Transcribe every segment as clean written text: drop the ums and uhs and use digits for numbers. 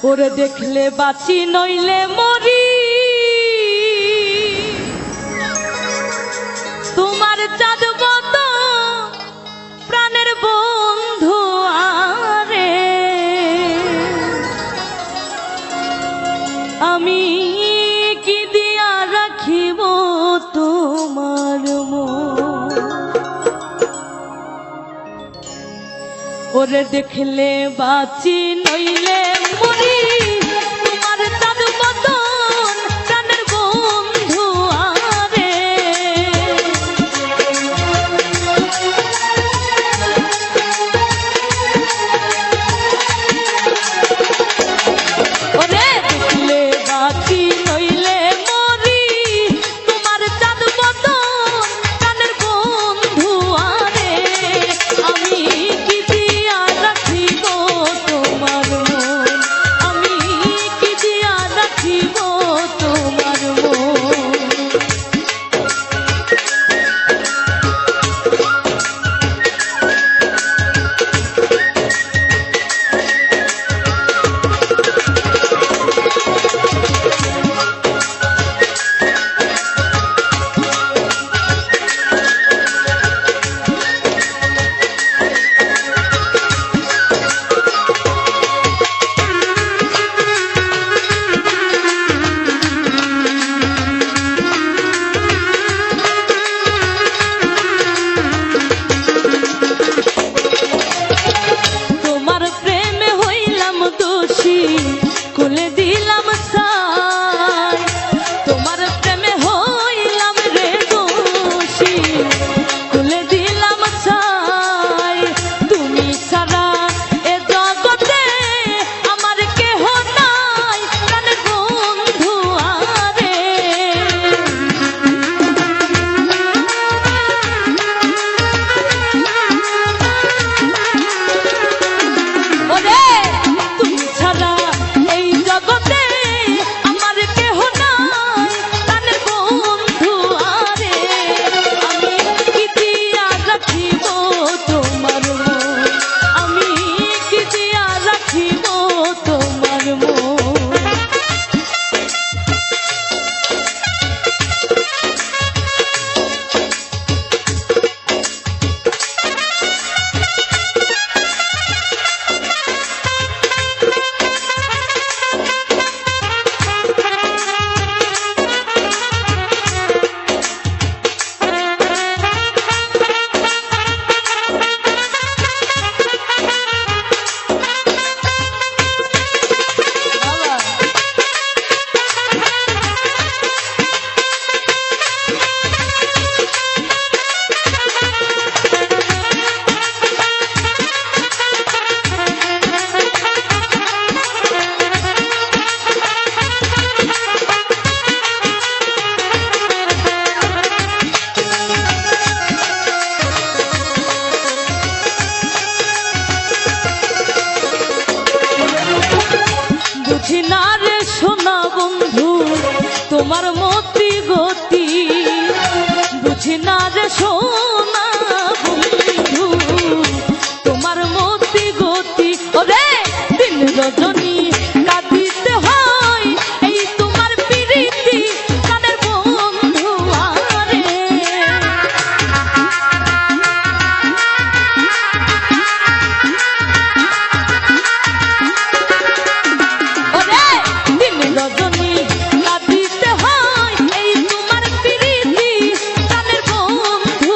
ওরে দেখলে বাঁচি নইলে মরি, তোমার চাঁদব তো প্রাণের বন্ধু আরে। আমি কি দিয়া রাখিব তোমার মন, ওরে দেখলে বাঁচি নইলে মরি, তোমার চাঁদব তো প্রাণের বন্ধু আরে। ওরে দেখলে বাঁচি নইলে মরি, তোমার চাঁদব তো প্রাণের বন্ধু আরে। আমি কি দিয়া রাখিব তোমার মন, আমি কি দিয়া রাখিব তোমার মন। তোমার প্রেমে হইলাম দোষী, খুলে দিলাম সাই। তোমার প্রেমে হইলাম রে দোষী, খুলে দিলাম সাই। তুমি ছাড়া এ জগতে আমার কেহ নাই, প্রাণের বন্ধু আরে। ওরে তুমি ছাড়া এই জগতে আমার কেহ নাই, প্রাণের বন্ধু আরে। আমি কি দিয়া রাখিব তোমার মন, আমি কি দিয়া রাখিব তোমার মন। বুঝি না রে সোনা বন্ধু তোমার মতি গতি, বুঝি না রে সোনা বন্ধু তোমার মতি গতি। ওরে দিন রজনী কাঁদিতে হয় এই তোমার প্রীতি, প্রাণের বন্ধু আরে। ওরে দিন রজনী কাঁদিতে হয় এই তোমার প্রীতি, প্রাণের বন্ধু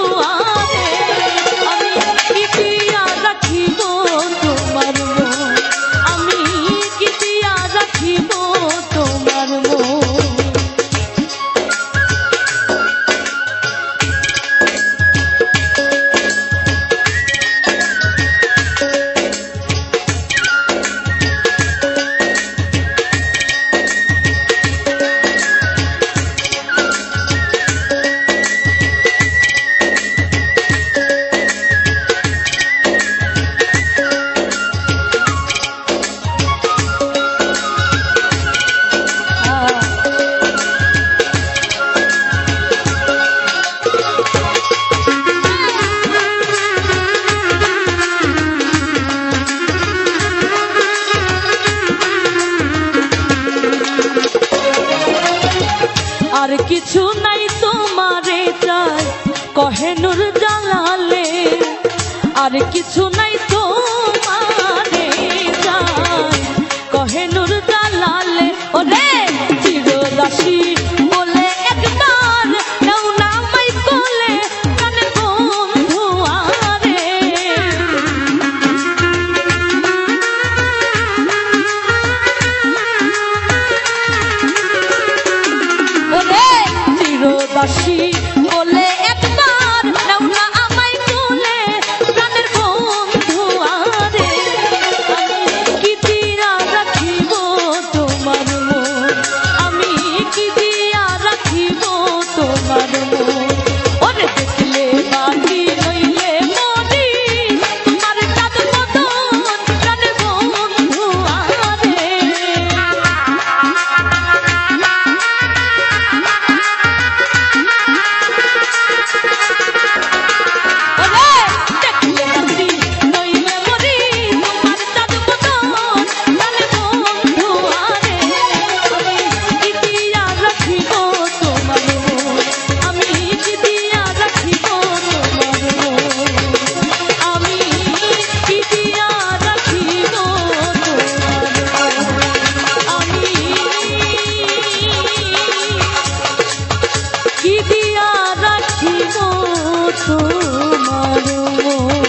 আর কিছু নাই তো মানে যায় কহে নূর জালালে ওরে চিরদাসী বলে একবার নাও না মাই কোলে কানে বন্ধু আরে ওরে চিরদাসী বলে একবার নাও না আমায় কোলে প্রাণের বন্ধু আরে আমি কি দিয়া রাখিব তোমার মন আমি কি দিয়া রাখিব তোমার মন ওরে দেখলে বাকি নইলে মরি তোমার চাঁদ মতন প্রাণের বন্ধু আরে কি দিয়া রাখিব তোমার মন